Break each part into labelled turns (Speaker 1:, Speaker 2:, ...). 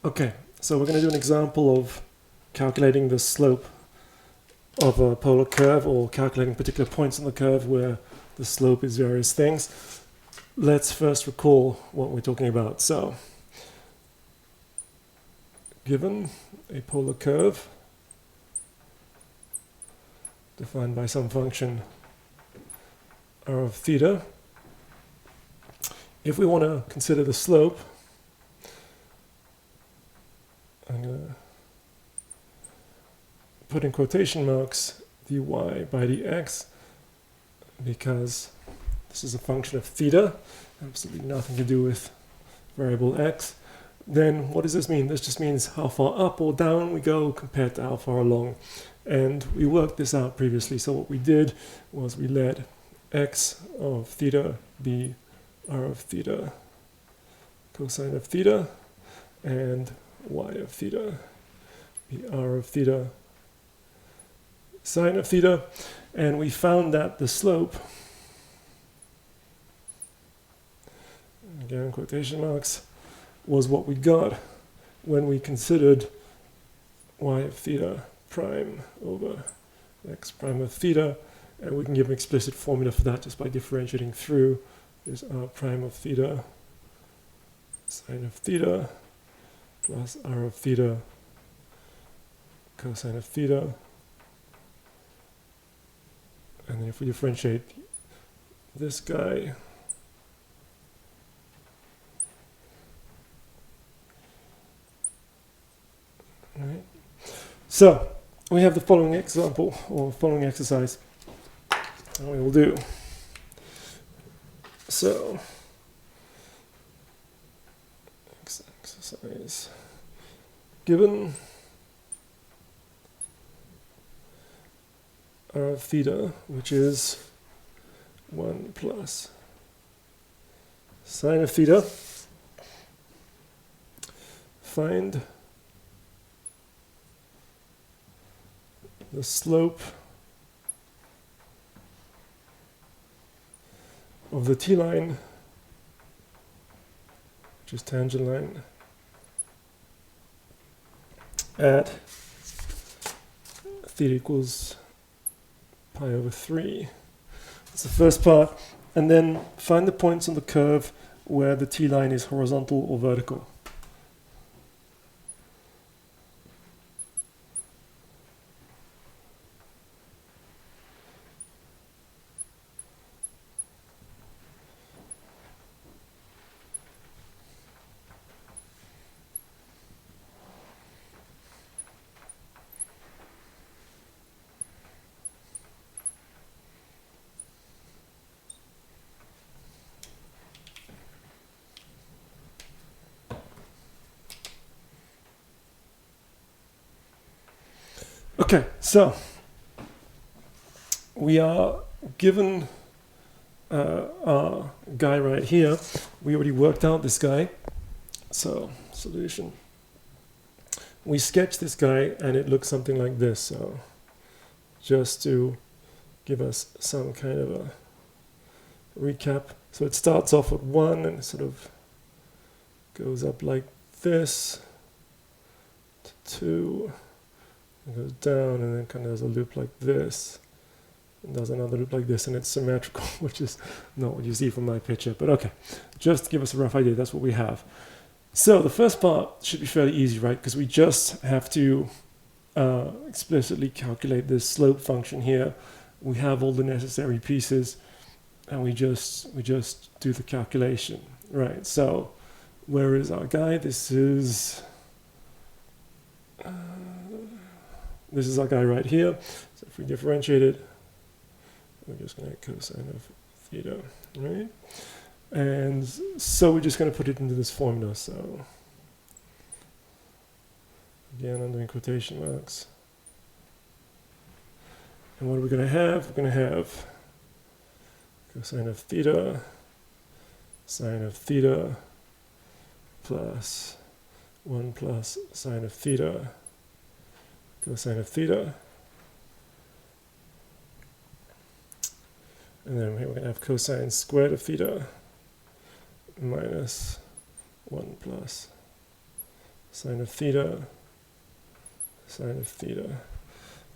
Speaker 1: Okay, so we're going to do an example of calculating the slope of a polar curve, or calculating particular points on the curve where the slope is various things. Let's first recall what we're talking about. So, given a polar curve defined by some function r of theta, if we want to consider the slope, I'm going to put in quotation marks dy by dx, because this is a function of theta, absolutely nothing to do with variable x. Then what does this mean? This just means how far up or down we go compared to how far along. And we worked this out previously. So what we did was we let x of theta be r of theta cosine of theta, and y of theta be r of theta sine of theta. And we found that the slope, again quotation marks, was what we got when we considered y of theta prime over x prime of theta. And we can give an explicit formula for that just by differentiating through. There's r prime of theta sine of theta plus r of theta cosine of theta. And then if we differentiate this guy, right? So we have the following example, or following exercise that we will do. So exercise, given r of theta, which is 1 plus sine of theta, find the slope of the t-line, which is tangent line, at theta equals pi over 3. That's the first part. And then find the points on the curve where the t-line is horizontal or vertical. Okay, so we are given our guy right here. We already worked out this guy. So solution. We sketch this guy and it looks something like this. So just to give us some kind of a recap. So it starts off at 1 and it sort of goes up like this to 2. It goes down and then kind of does a loop like this, and does another loop like this, and it's symmetrical, which is not what you see from my picture, but okay, just to give us a rough idea, that's what we have. So the first part should be fairly easy, right? Because we just have to explicitly calculate this slope function here. We have all the necessary pieces, and we just do the calculation, right? So where is our guy? This is our guy right here. So if we differentiate it, we're just going to cosine of theta, right? And so we're just going to put it into this formula. So again, I'm doing quotation marks. And what are we going to have? We're going to have cosine of theta, sine of theta, plus 1 plus sine of theta, cosine of theta. And then we're going to have cosine squared of theta minus 1 plus sine of theta, sine of theta.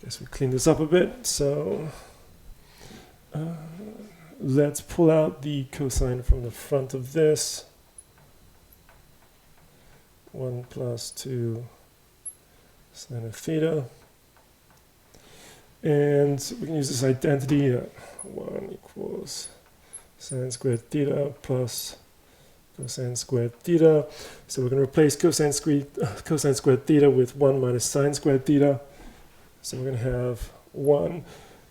Speaker 1: Guess we clean this up a bit. So let's pull out the cosine from the front of this. 1 plus 2 sine of theta. And we can use this identity that 1 equals sine squared theta plus cosine squared theta. So we're going to replace cosine squared theta with 1 minus sine squared theta. So we're going to have 1,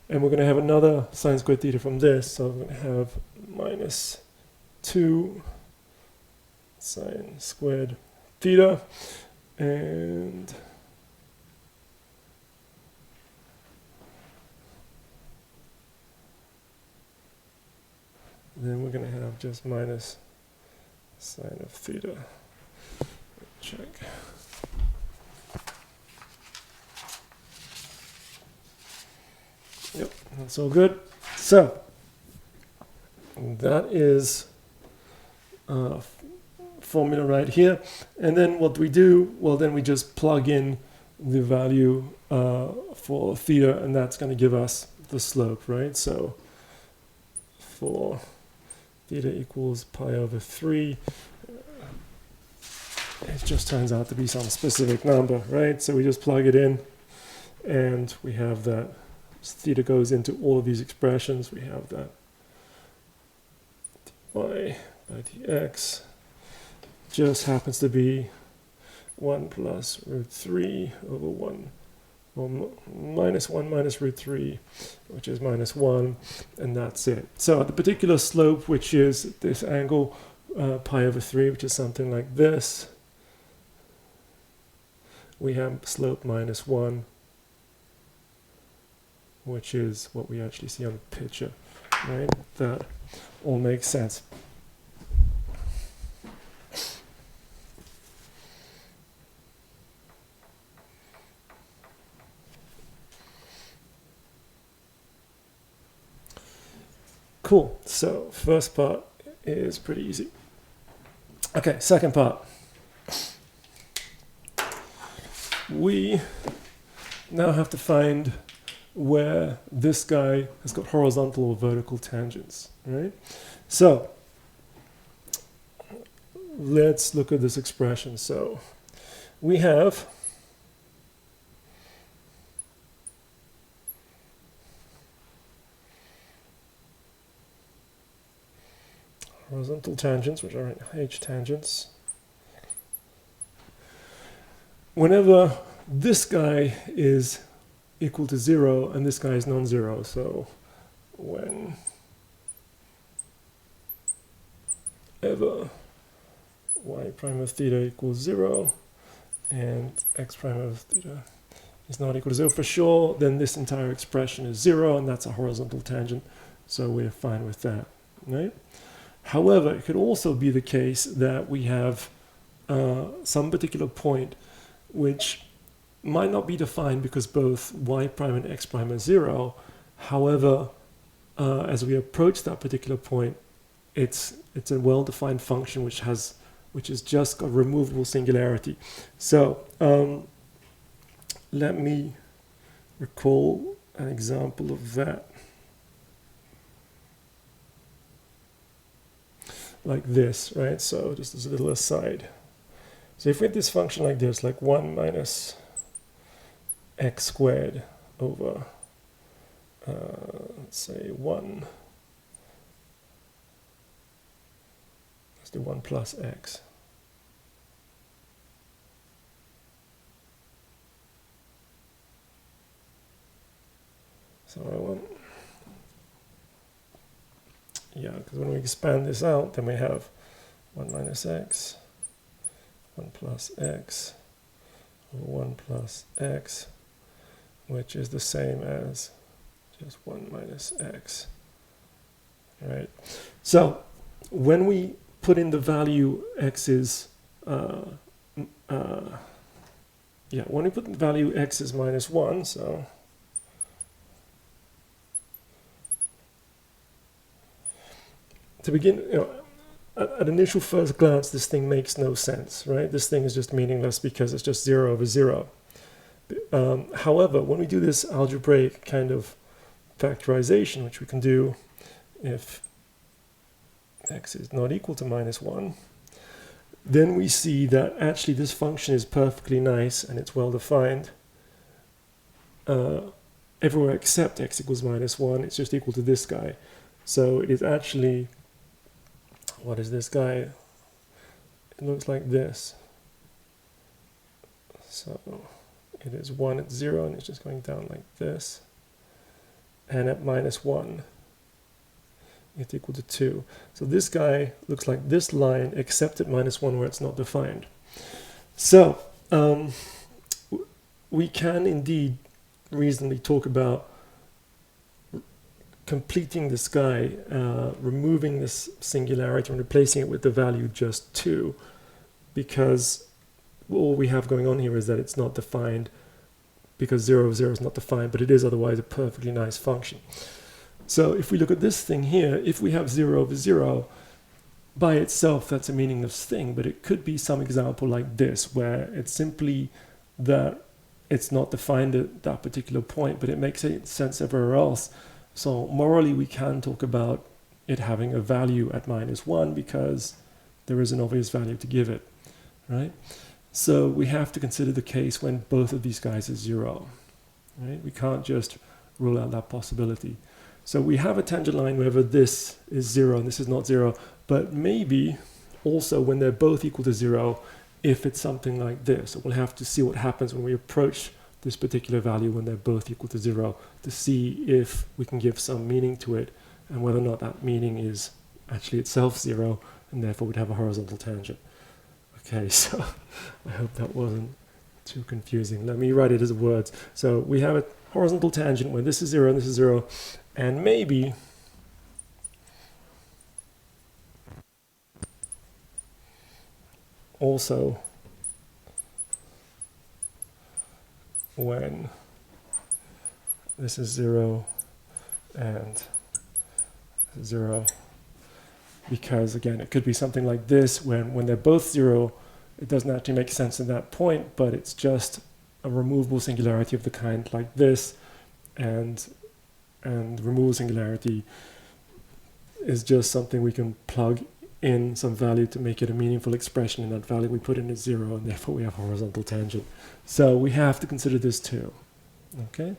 Speaker 1: and we're going to have another sine squared theta from this. So we're going to have minus 2 sine squared theta, and then we're going to have just minus sine of theta. Check. Yep, that's all good. So that is formula right here. And then what we do, well, then we just plug in the value for theta, and that's going to give us the slope, right? So for theta equals pi over 3, it just turns out to be some specific number, right? So we just plug it in, and we have that. Theta goes into all of these expressions. We have that dy by dx just happens to be 1 plus root 3 over 1, or minus 1 minus root 3, which is minus 1, and that's it. So the particular slope, which is this angle pi over 3, which is something like this, we have slope minus 1, which is what we actually see on the picture, right? That all makes sense. Cool, so first part is pretty easy. Okay, second part. We now have to find where this guy has got horizontal or vertical tangents, right? So let's look at this expression. So we have horizontal tangents, which are h tangents. Whenever this guy is equal to 0 and this guy is non-zero, so when ever y prime of theta equals 0 and x prime of theta is not equal to 0 for sure, then this entire expression is 0, and that's a horizontal tangent, so we're fine with that, right? However, it could also be the case that we have some particular point which might not be defined because both y prime and x prime are 0. However, as we approach that particular point, it's a well-defined function which is just a removable singularity. So let me recall an example of that. Like this, right? So just as a little aside. So if we have this function like this, like 1 minus x squared over, let's say 1, let's do 1 plus x. So I want, yeah, because when we expand this out, then we have 1 minus x, 1 plus x, over 1 plus x, which is the same as just 1 minus x, right? So when we put in the value x is, when we put in the value x is minus 1, so to begin, at initial first glance, this thing makes no sense, right? This thing is just meaningless because it's just 0 over 0. However, when we do this algebraic kind of factorization, which we can do if x is not equal to -1, then we see that actually this function is perfectly nice and it's well defined. Everywhere except x equals -1, it's just equal to this guy. So it is actually, what is this guy? It looks like this. So it is 1 at 0 and it's just going down like this. And at -1, it's equal to 2. So this guy looks like this line except at -1 where it's not defined. So we can indeed reasonably talk about completing this guy, removing this singularity and replacing it with the value just 2, because all we have going on here is that it's not defined, because 0 over 0 is not defined, but it is otherwise a perfectly nice function. So if we look at this thing here, if we have 0 over 0, by itself that's a meaningless thing, but it could be some example like this, where it's simply that it's not defined at that particular point, but it makes sense everywhere else. So morally we can talk about it having a value at -1 because there is an obvious value to give it, right? So we have to consider the case when both of these guys are 0, right? We can't just rule out that possibility. So we have a tangent line wherever this is 0 and this is not 0, but maybe also when they're both equal to 0, if it's something like this. So we'll have to see what happens when we approach this particular value when they're both equal to 0 to see if we can give some meaning to it and whether or not that meaning is actually itself 0 and therefore would have a horizontal tangent. Okay, so I hope that wasn't too confusing. Let me write it as words. So we have a horizontal tangent when this is 0 and this is 0, and maybe also when this is 0 and 0, because again it could be something like this when they're both 0, it doesn't actually make sense at that point, but it's just a removable singularity of the kind like this, and removable singularity is just something we can plug in some value to make it a meaningful expression, and that value we put in is 0, and therefore we have horizontal tangent. So we have to consider this too. Okay,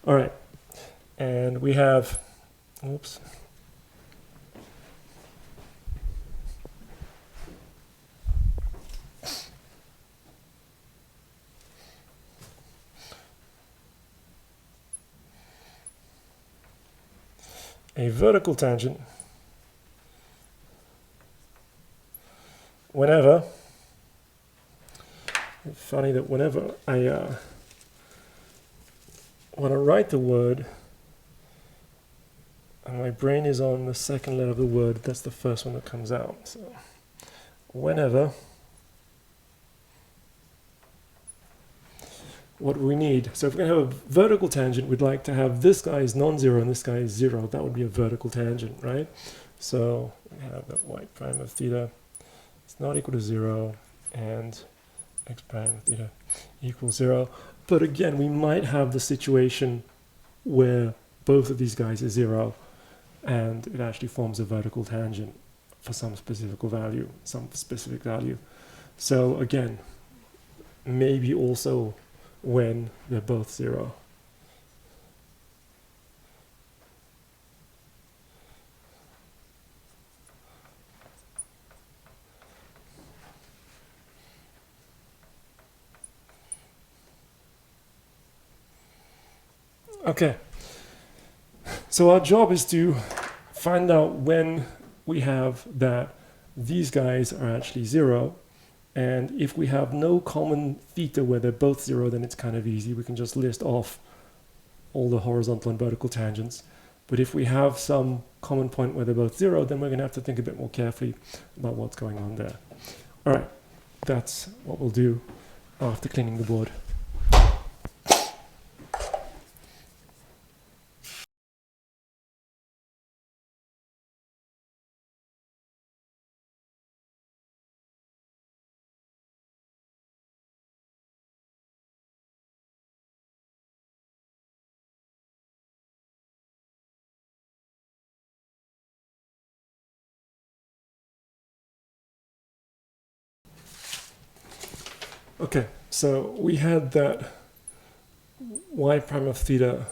Speaker 1: all right, and we have, oops, a vertical tangent whenever, it's funny that whenever I when I write the word and my brain is on the second letter of the word, that's the first one that comes out. So whenever, what we need, so if we're going to have a vertical tangent, we'd like to have this guy is non-zero and this guy is 0. That would be a vertical tangent, right? So we have that y prime of theta is not equal to 0 and x prime of theta equals 0. But again, we might have the situation where both of these guys are 0 and it actually forms a vertical tangent for some specific value, So again, maybe also when they're both 0. Okay, so our job is to find out when we have that these guys are actually 0, and if we have no common theta where they're both 0, then it's kind of easy. We can just list off all the horizontal and vertical tangents. But if we have some common point where they're both 0, then we're going to have to think a bit more carefully about what's going on there. All right, that's what we'll do after cleaning the board. Okay, so we had that y prime of theta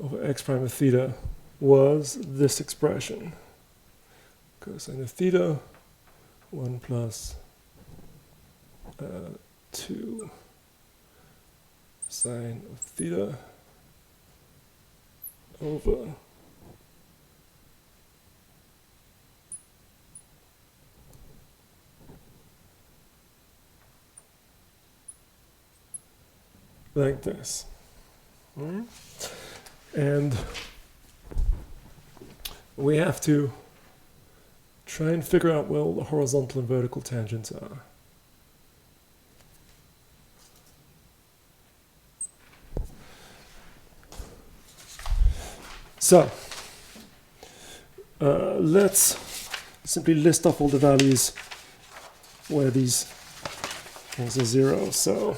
Speaker 1: over x prime of theta was this expression. Cosine of theta, 1 plus 2 sine of theta over like this. And we have to try and figure out where all the horizontal and vertical tangents are. So let's simply list off all the values where these things are 0. So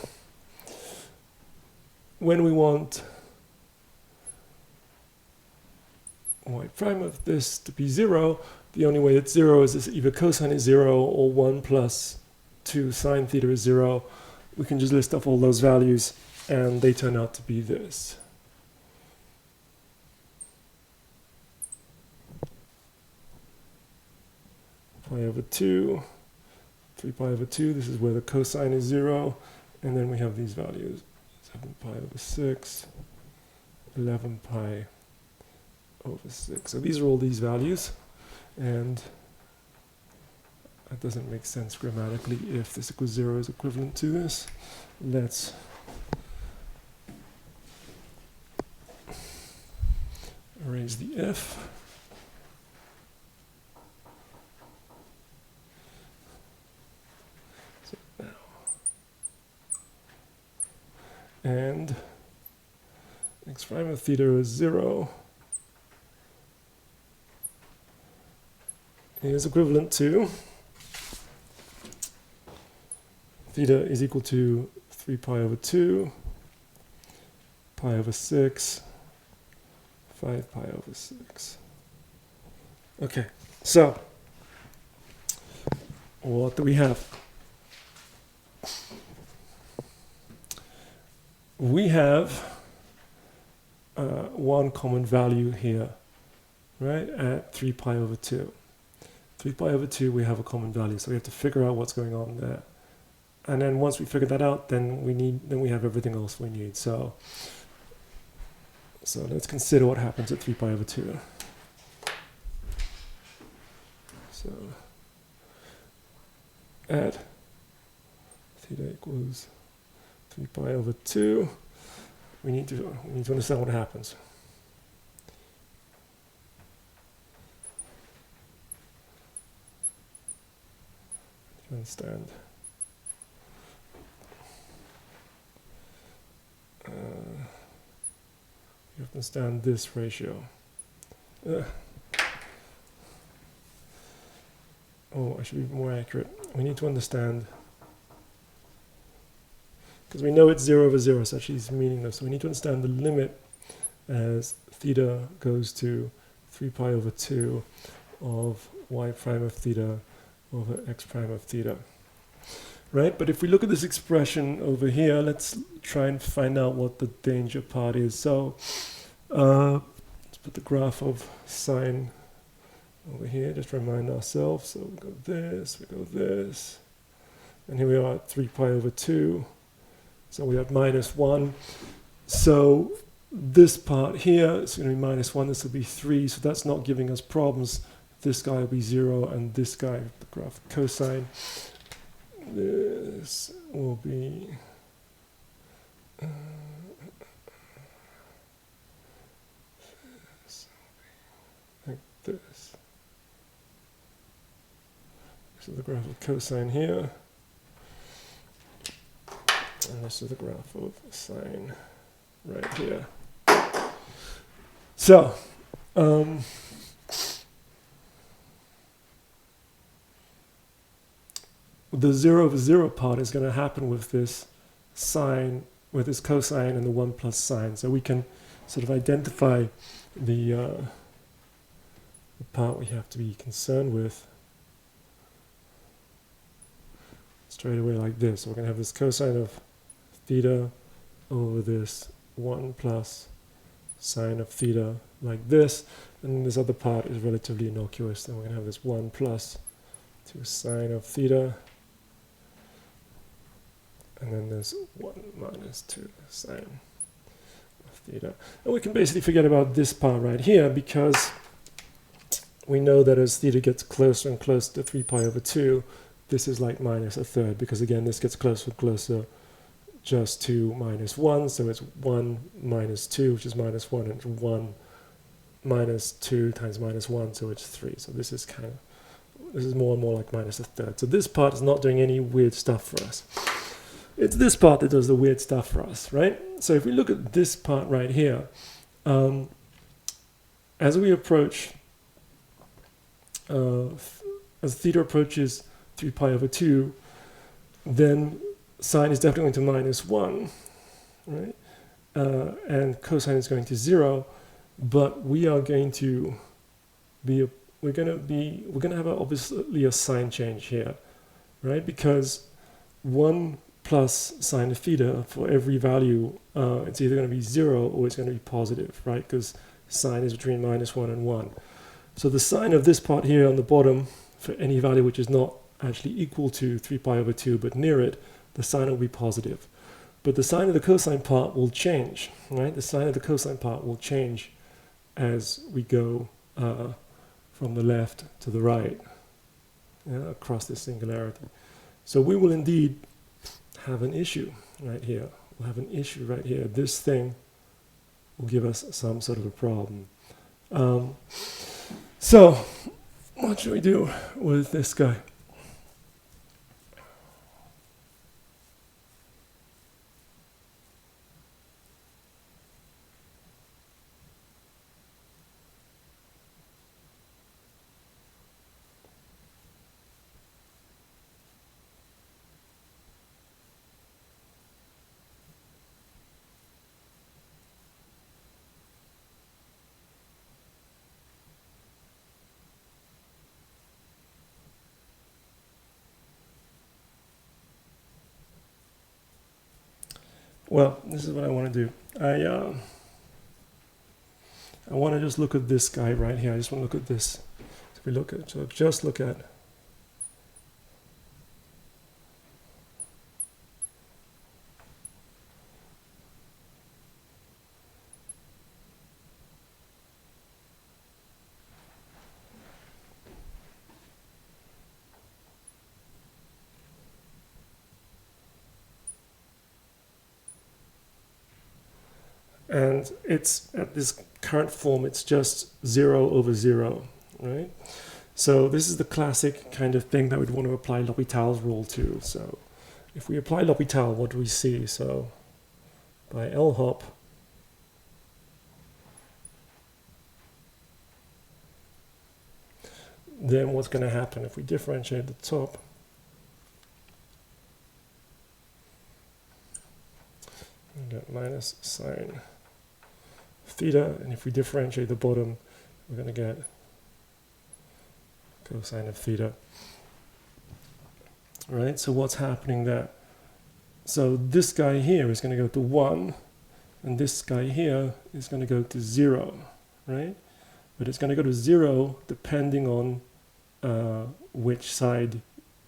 Speaker 1: when we want y prime of this to be 0, the only way it's 0 is either cosine is 0 or 1 plus 2 sine theta is 0. We can just list off all those values and they turn out to be this. Pi over 2, 3 pi over 2, this is where the cosine is 0, and then we have these values, 7 pi over 6, 11 pi over 6. So these are all these values, and that doesn't make sense grammatically if this equals 0 is equivalent to this. Let's erase the if. And x prime of theta is 0 is equivalent to theta is equal to 3 pi over 2, pi over 6, 5 pi over 6. Okay, so what do we have? We have one common value here, right, at 3 pi over 2. 3 pi over 2, we have a common value, so we have to figure out what's going on there. And then once we figure that out, then we have everything else we need. So let's consider what happens at 3 pi over 2. So at theta equals 3 pi over 2, we need to understand what happens. Understand. You have to understand this ratio. Oh, I should be more accurate. We need to understand, because we know it's 0 over 0, so actually it's meaningless. So we need to understand the limit as theta goes to 3 pi over 2 of y prime of theta over x prime of theta. Right? But if we look at this expression over here, let's try and find out what the danger part is. So let's put the graph of sine over here, just remind ourselves. So we go this, and here we are at 3 pi over 2. So we have -1. So this part here is going to be -1, this will be 3, so that's not giving us problems. This guy will be 0, and this guy, the graph of cosine, this will be like this. This is the graph of cosine here, and this is the graph of sine right here. So the 0 over 0 part is going to happen with this sine, with this cosine and the 1 plus sine. So we can sort of identify the part we have to be concerned with. Let's straight away like this. So we're going to have this cosine of theta over this 1 plus sine of theta like this. And this other part is relatively innocuous. Then we're going to have this 1 plus 2 sine of theta. And then there's 1 minus 2 sine of theta. And we can basically forget about this part right here because we know that as theta gets closer and closer to 3 pi over 2, this is like minus a third, because again, this gets closer and closer just to minus 1, so it's 1 minus 2, which is minus 1, and it's 1 minus 2 times minus 1, so it's 3. So this is more and more like minus a third. So this part is not doing any weird stuff for us. It's this part that does the weird stuff for us, right? So if we look at this part right here, as we approach, as theta approaches 3 pi over 2, then sine is definitely going to minus 1, right? And cosine is going to 0, but we are going to be, we're going to have obviously a sign change here, right? Because 1 plus sine of theta, for every value, it's either going to be 0 or it's going to be positive, right? Because sine is between minus 1 and 1. So the sine of this part here on the bottom, for any value which is not actually equal to 3 pi over 2, but near it, the sine will be positive. But the sine of the cosine part will change, right? The sine of the cosine part will change as we go from the left to the right, across this singularity. So we will indeed have an issue right here. We'll have an issue right here. This thing will give us some sort of a problem. So what should we do with this guy? Well, this is what I want to do. I want to just look at this guy right here. I just want to look at this. So we look at, so just look at and it's at this current form, it's just 0 over 0, right? So this is the classic kind of thing that we'd want to apply L'Hopital's rule to. So if we apply L'Hopital, what do we see? So by L hop, then what's going to happen if we differentiate the top? We get minus sine theta, and if we differentiate the bottom, we're going to get cosine of theta. Right, so what's happening there? So this guy here is going to go to 1, and this guy here is going to go to 0, right? But it's going to go to 0 depending on which side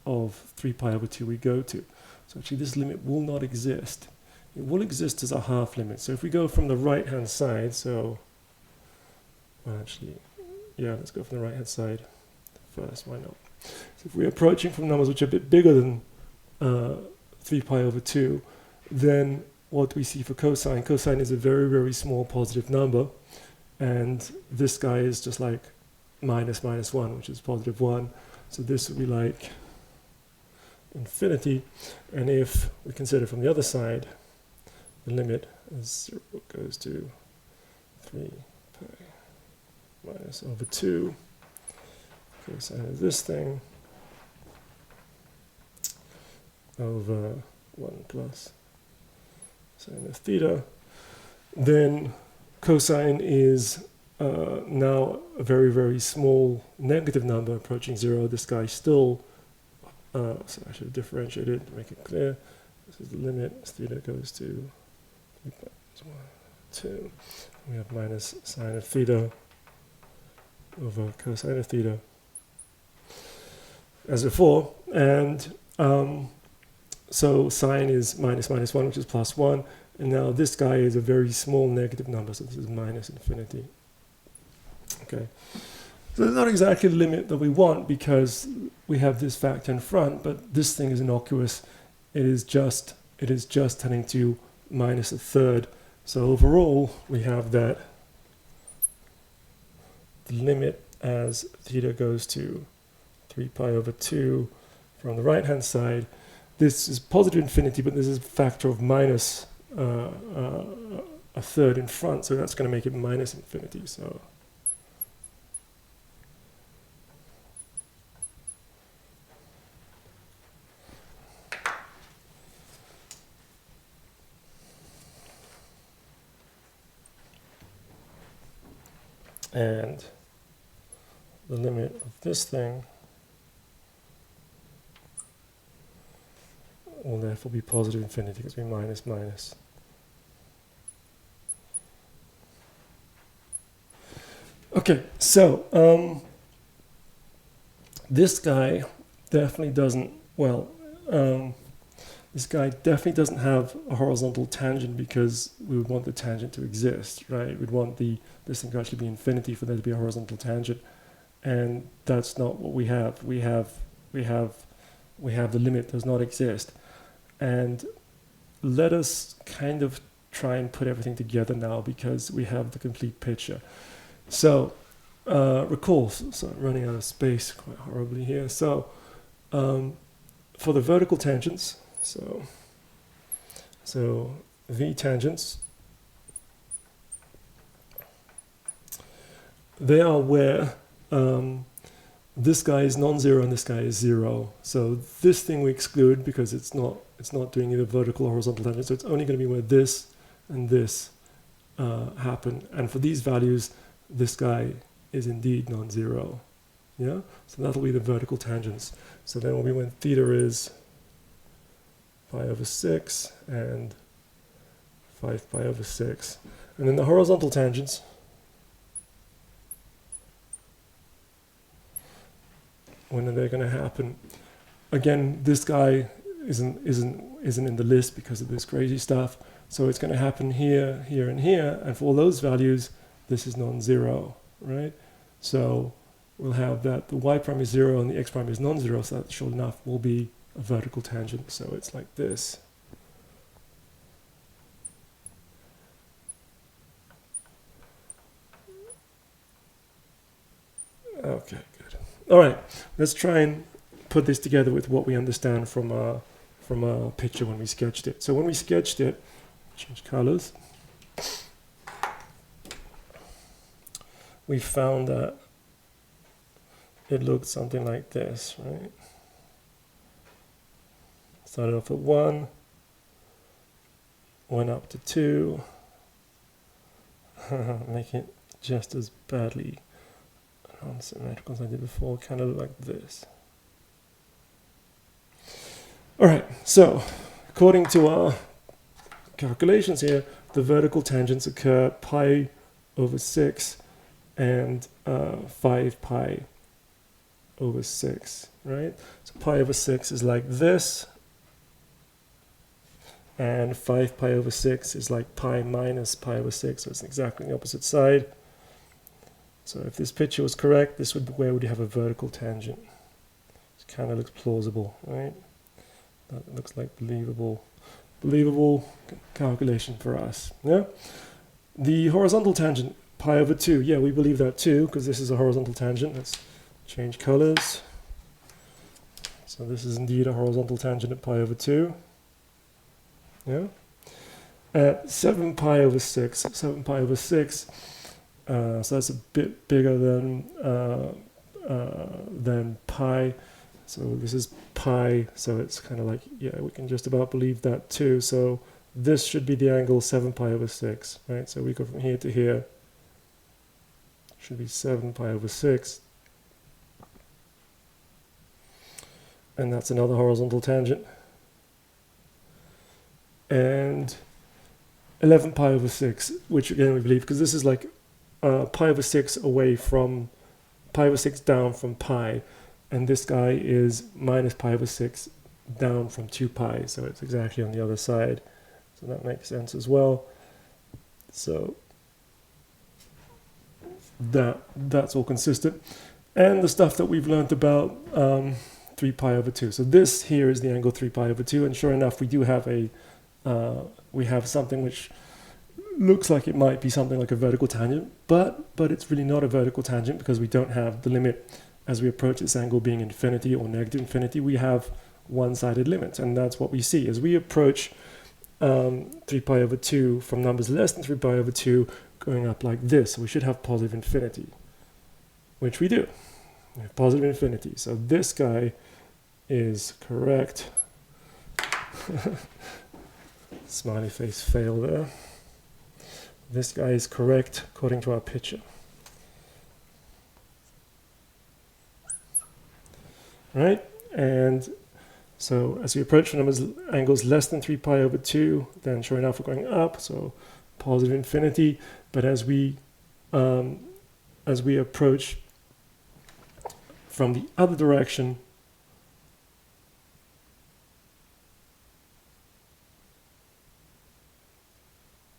Speaker 1: of 3 pi over 2 we go to. So actually this limit will not exist. It will exist as a half limit. So if we go from the right hand side, so well, actually, yeah, let's go from the right hand side first, why not? So if we're approaching from numbers which are a bit bigger than 3 pi over 2, then what do we see for cosine? Cosine is a very, very small positive number, and this guy is just like minus minus 1, which is positive 1. So this would be like infinity. And if we consider from the other side, the limit as 0 goes to 3 pi minus over 2, cosine of this thing over 1 plus sine of theta, then cosine is now a very, very small negative number approaching 0. This guy still So I should have differentiated to make it clear. This is the limit as theta goes to 2. We have minus sine of theta over cosine of theta as before. And so sine is minus minus 1, which is plus 1. And now this guy is a very small negative number, so this is minus infinity. Okay. So it's not exactly the limit that we want because we have this factor in front, but this thing is innocuous. It is just tending to minus a third. So overall, we have that the limit as theta goes to 3 pi over 2 from the right-hand side. This is positive infinity, but this is a factor of minus a third in front, so that's going to make it minus infinity. So and the limit of this thing will therefore be positive infinity because we minus minus. Okay, so this guy definitely doesn't, well, this guy definitely doesn't have a horizontal tangent because we would want the tangent to exist, right? We'd want this thing to actually be infinity for there to be a horizontal tangent, and that's not what we have. We have the limit does not exist. And let us kind of try and put everything together now because we have the complete picture. So recall, so I'm running out of space quite horribly here. So for the vertical tangents, so V tangents, they are where this guy is non-zero and this guy is 0. So this thing we exclude because it's not doing either vertical or horizontal tangent. So it's only going to be where this and this happen. And for these values, this guy is indeed non-zero. Yeah. So that'll be the vertical tangents. So then will be when theta is pi over 6 and 5 pi over 6. And then the horizontal tangents, when are they going to happen? Again, this guy isn't in the list because of this crazy stuff. So it's going to happen here, here, and here. And for all those values, this is non-zero, right? So we'll have that the y prime is 0 and the x prime is non-zero. So that, sure enough, will be a vertical tangent. So it's like this. Okay, good. All right, let's try and put this together with what we understand from our picture when we sketched it. So when we sketched it, change colors, we found that it looked something like this, right? Started off at 1, went up to 2, make it just as badly unsymmetrical as I did before, kind of like this. All right, so according to our calculations here, the vertical tangents occur pi over 6 and 5 pi over 6, right? So pi over 6 is like this, and 5 pi over 6 is like pi minus pi over 6, so it's exactly the opposite side. So if this picture was correct, this would be where would you have a vertical tangent. It kind of looks plausible, right? That looks like believable calculation for us. Yeah. The horizontal tangent, pi over 2. Yeah, we believe that too, because this is a horizontal tangent. Let's change colors. So this is indeed a horizontal tangent at pi over 2. Yeah. At 7 pi over 6, so that's a bit bigger than pi. So this is pi, so it's kind of like, yeah, we can just about believe that too. So this should be the angle 7 pi over 6, right? So we go from here to here, should be 7 pi over 6. and that's another horizontal tangent. And 11 pi over 6, which again we believe, because this is like pi over 6 away from, pi over 6 down from pi, and this guy is minus pi over 6 down from 2 pi, so it's exactly on the other side. So that makes sense as well. So that's all consistent. And the stuff that we've learned about 3 pi over 2. So this here is the angle 3 pi over 2, and sure enough, we do have we have something which looks like it might be something like a vertical tangent, but it's really not a vertical tangent because we don't have the limit as we approach this angle being infinity or negative infinity. We have one-sided limits, and that's what we see as we approach 3 pi over 2 from numbers less than 3 pi over 2 going up like this. We should have positive infinity, which we do. We have positive infinity. So this guy is correct. Smiley face fail there. This guy is correct according to our picture. Right? And so as we approach from angles less than 3 pi over 2, then sure enough we're going up, so positive infinity. But as we approach from the other direction,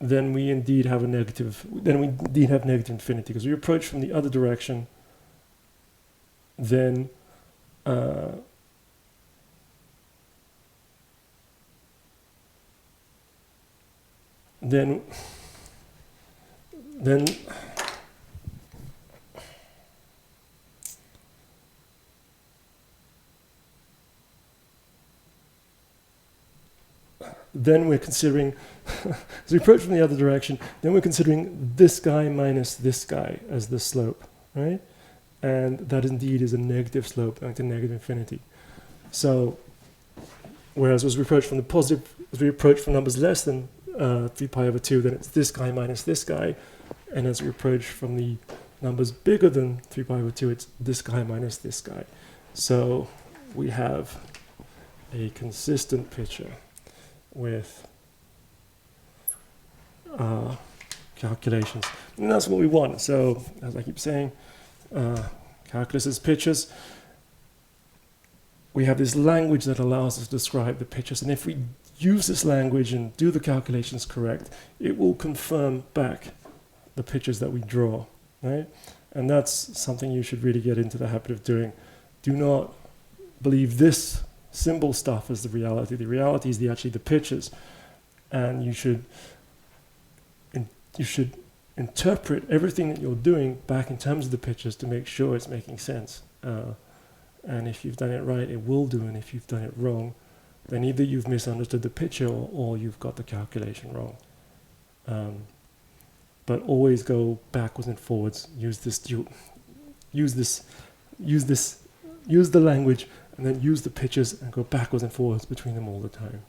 Speaker 1: then we indeed have negative infinity, because we approach from the other direction, then then we're considering, as we approach from the other direction, then we're considering this guy minus this guy as the slope, right? And that indeed is a negative slope going to negative infinity. So, whereas as we approach from the positive, as we approach from numbers less than 3 pi over 2, then it's this guy minus this guy. And as we approach from the numbers bigger than 3 pi over 2, it's this guy minus this guy. So we have a consistent picture with calculations. And that's what we want. So, as I keep saying, calculus is pictures. We have this language that allows us to describe the pictures. And if we use this language and do the calculations correct, it will confirm back the pictures that we draw, right? And that's something you should really get into the habit of doing. Do not believe this symbol stuff as the reality. The reality is actually the pictures, and you should interpret everything that you're doing back in terms of the pictures to make sure it's making sense. And if you've done it right, it will do, and if you've done it wrong, then either you've misunderstood the picture or you've got the calculation wrong. But always go backwards and forwards. Use the language, and then use the pictures and go backwards and forwards between them all the time.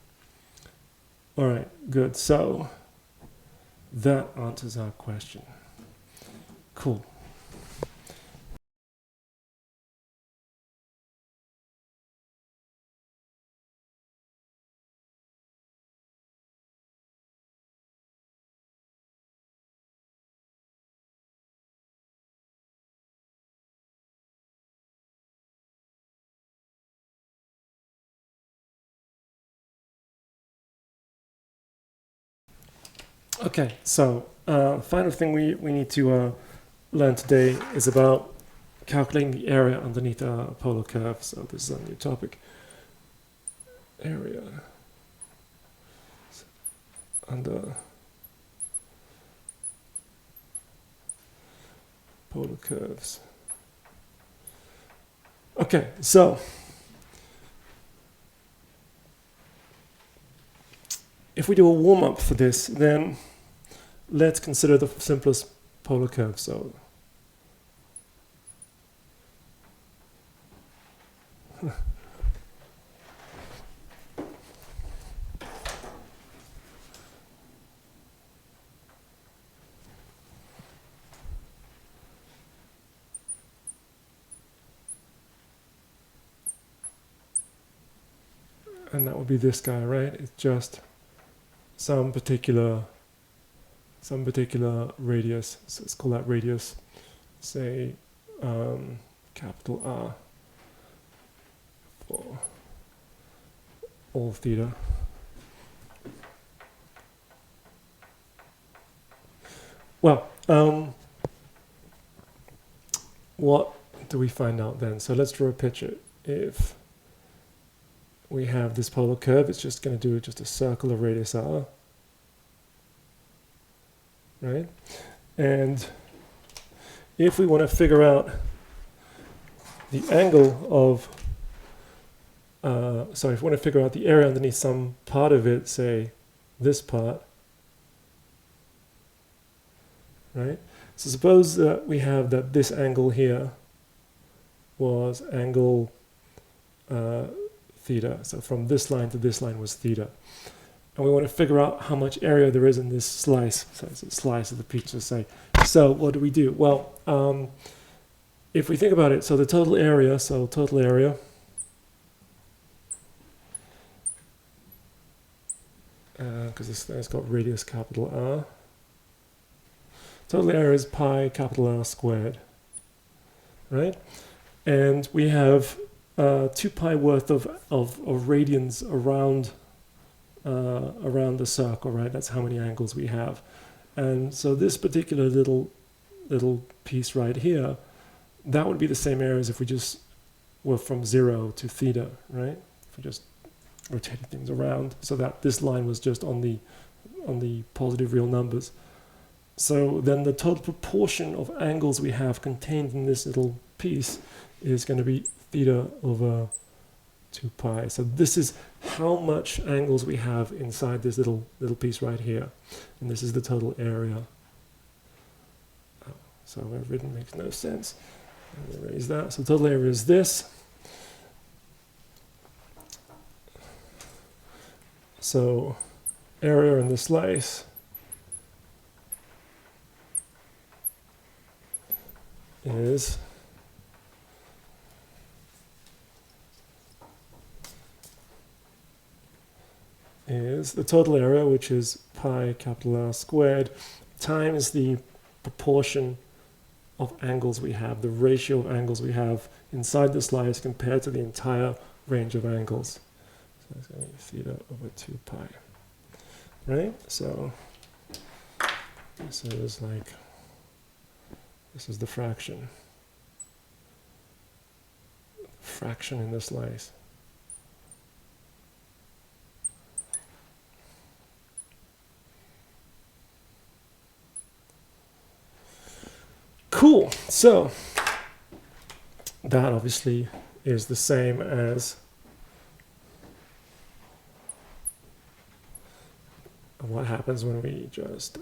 Speaker 1: All right, good. So that answers our question. Cool. Okay, so final thing we need to learn today is about calculating the area underneath a polar curve. So this is a new topic. Area under polar curves. Okay, so if we do a warm-up for this, then let's consider the simplest polar curve. So and that would be this guy, right? It's just some particular radius. So let's call that radius, say, capital R for all theta. Well, what do we find out then? So let's draw a picture. If we have this polar curve, it's just going to do just a circle of radius r, right? And if we want to figure out the angle of, if we want to figure out the area underneath some part of it, say this part, right? So suppose that we have that this angle here was angle theta. So from this line to this line was theta. And we want to figure out how much area there is in this slice. So it's a slice of the picture, say. So what do we do? Well, if we think about it, so the total area, because this thing's got radius capital R. Total area is pi capital R squared, right? And we have 2 pi worth of radians around the circle, right? That's how many angles we have. And so this particular little piece right here, that would be the same area as if we just were from 0 to theta, right? If we just rotated things around so that this line was just on the positive real numbers. So then the total proportion of angles we have contained in this little piece is going to be theta over 2 pi. So this is how much angles we have inside this little piece right here. And this is the total area. Oh, so I've written makes no sense. I'm going to erase that. So total area is this. So area in the slice is the total area, which is pi capital R squared, times the proportion of angles we have, the ratio of angles we have inside the slice compared to the entire range of angles. So it's going to be theta over 2 pi, right? So this is like, this is the fraction in the slice. Cool. So that obviously is the same as what happens when we just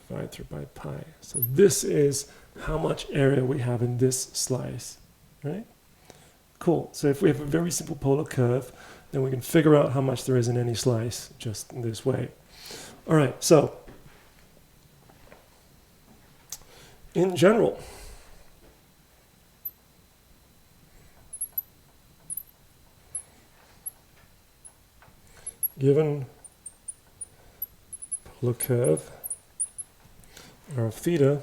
Speaker 1: divide through by pi. So this is how much area we have in this slice, right? Cool. So if we have a very simple polar curve, then we can figure out how much there is in any slice just in this way. All right, so in general, given polar curve r of theta,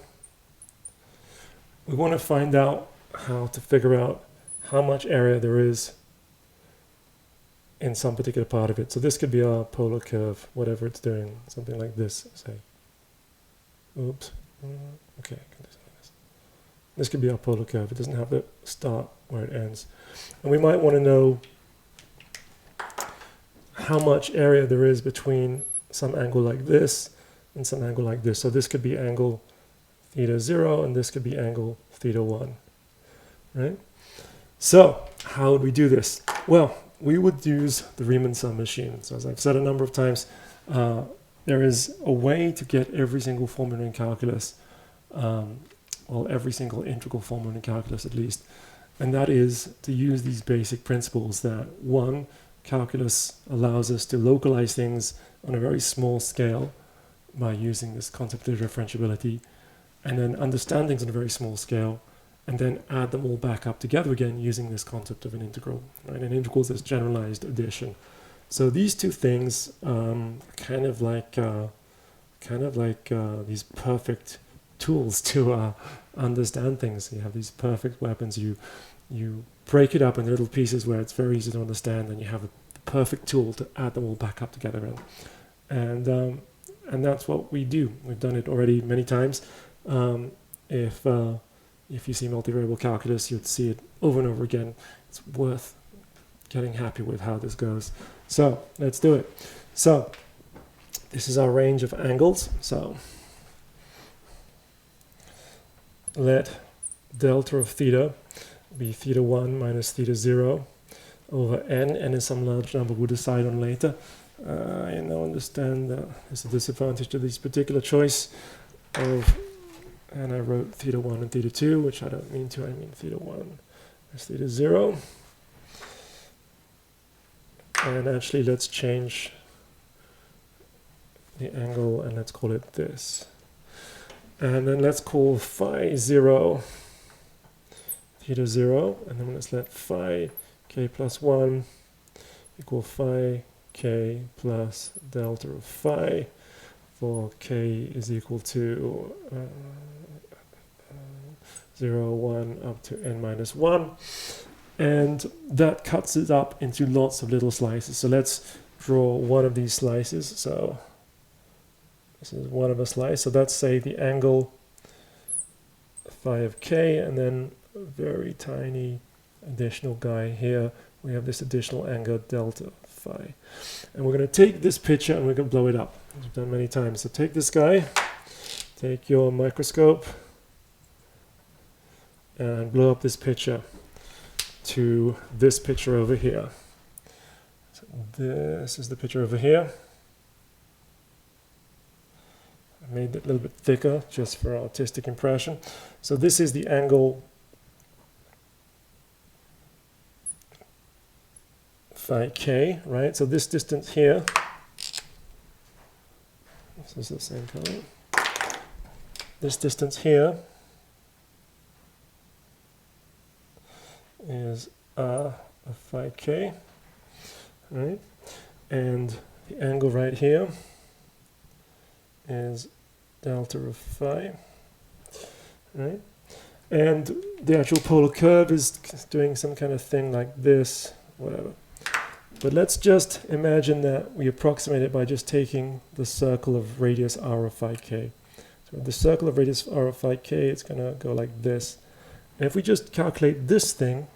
Speaker 1: we want to find out how to figure out how much area there is in some particular part of it. So this could be our polar curve, whatever it's doing, something like this, say. Oops. Okay. This could be our polar curve. It doesn't have the start where it ends. And we might want to know how much area there is between some angle like this and some angle like this. So this could be angle theta 0 and this could be angle theta 1, right? So how would we do this? Well, we would use the Riemann sum machine. So as I've said a number of times, there is a way to get every single formula in calculus, well, every single integral formula in calculus at least, and that is to use these basic principles that, one, calculus allows us to localize things on a very small scale by using this concept of differentiability, and then understand things on a very small scale, and then add them all back up together again using this concept of an integral. Right? An integral is this generalized addition. So these two things kind of like these perfect tools to understand things. You have these perfect weapons. You break it up into little pieces where it's very easy to understand, and you have a perfect tool to add them all back up together in. And that's what we do. We've done it already many times. If you see multivariable calculus, you'd see it over and over again. It's worth getting happy with how this goes. So let's do it. So this is our range of angles. So let delta of theta be theta 1 minus theta 0 over n. N is some large number we'll decide on later. I now understand that there's a disadvantage to this particular choice of, and I wrote theta 1 and theta 2, which I don't mean to, I mean theta 1 minus theta 0. And actually let's change the angle and let's call it this. And then let's call phi 0 theta 0, and then let's let phi k plus 1 equal phi k plus delta of phi for k is equal to 0, 1 up to n minus 1. And that cuts it up into lots of little slices. So let's draw one of these slices. So this is one of a slice. So that's, say, the angle phi of k, and then a very tiny additional guy here. We have this additional angle delta phi. And we're going to take this picture and we're going to blow it up. As we've done many times. So take this guy, take your microscope, and blow up this picture to this picture over here. So this is the picture over here. I made it a little bit thicker just for artistic impression. So this is the angle phi k, right? So this distance here, this is the same color. This distance here is of phi k, right? And the angle right here is delta of phi, right? And the actual polar curve is doing some kind of thing like this, whatever. But let's just imagine that we approximate it by just taking the circle of radius r of phi k. So the circle of radius r of phi k, it's going to go like this. And if we just calculate this thing,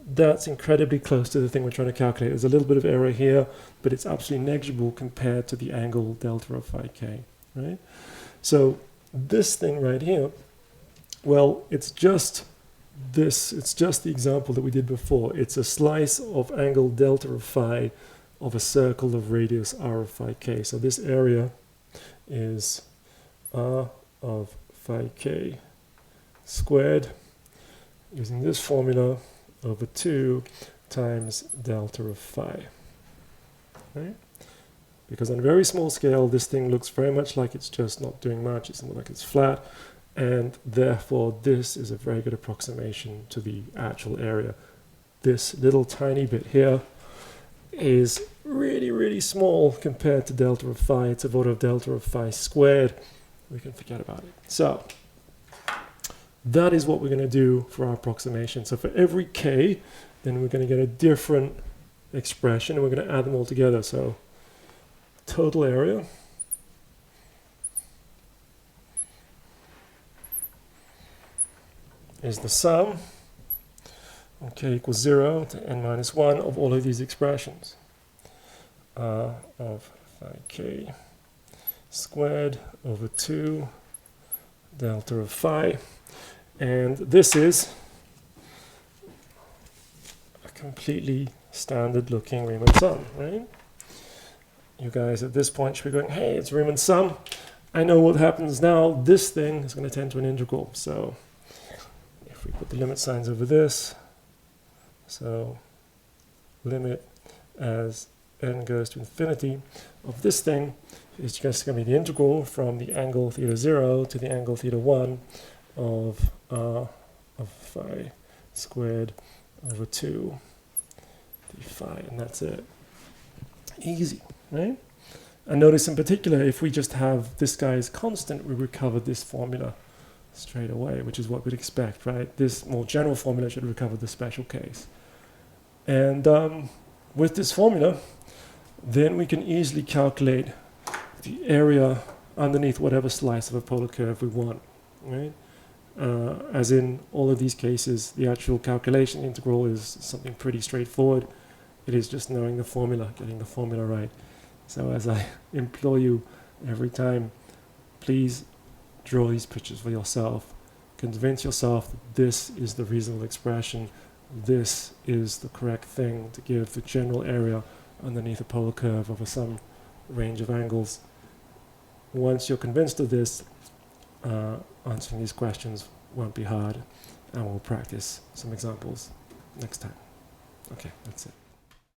Speaker 1: that's incredibly close to the thing we're trying to calculate. There's a little bit of error here, but it's absolutely negligible compared to the angle delta of phi k, right? So this thing right here, well, it's just this, it's just the example that we did before. It's a slice of angle delta of phi of a circle of radius r of phi k. So this area is r of phi k squared using this formula over 2 times delta of phi, right? Because on a very small scale, this thing looks very much like it's just not doing much. It's not like it's flat, and therefore this is a very good approximation to the actual area. This little tiny bit here is really, really small compared to delta of phi. It's a order of delta of phi squared. We can forget about it. So that is what we're going to do for our approximation. So for every k, then we're going to get a different expression, and we're going to add them all together. So total area is the sum from k equals 0 to n minus 1 of all of these expressions. R of phi k squared over 2 delta of phi. And this is a completely standard looking Riemann sum, right? You guys at this point should be going, hey, it's Riemann sum. I know what happens now. This thing is going to tend to an integral. So if we put the limit signs over this, so limit as n goes to infinity of this thing is just going to be the integral from the angle theta 0 to the angle theta 1 of phi squared over 2 d phi, and that's it. Easy, right? And notice in particular, if we just have this guy as constant, we recover this formula straight away, which is what we'd expect, right? This more general formula should recover the special case. And with this formula, then we can easily calculate the area underneath whatever slice of a polar curve we want, right? As in all of these cases, the actual calculation integral is something pretty straightforward. It is just knowing the formula, getting the formula right. So as I implore you every time, please draw these pictures for yourself. Convince yourself that this is the reasonable expression. This is the correct thing to give the general area underneath a polar curve over some range of angles. Once you're convinced of this, answering these questions won't be hard, and we'll practice some examples next time. Okay, that's it.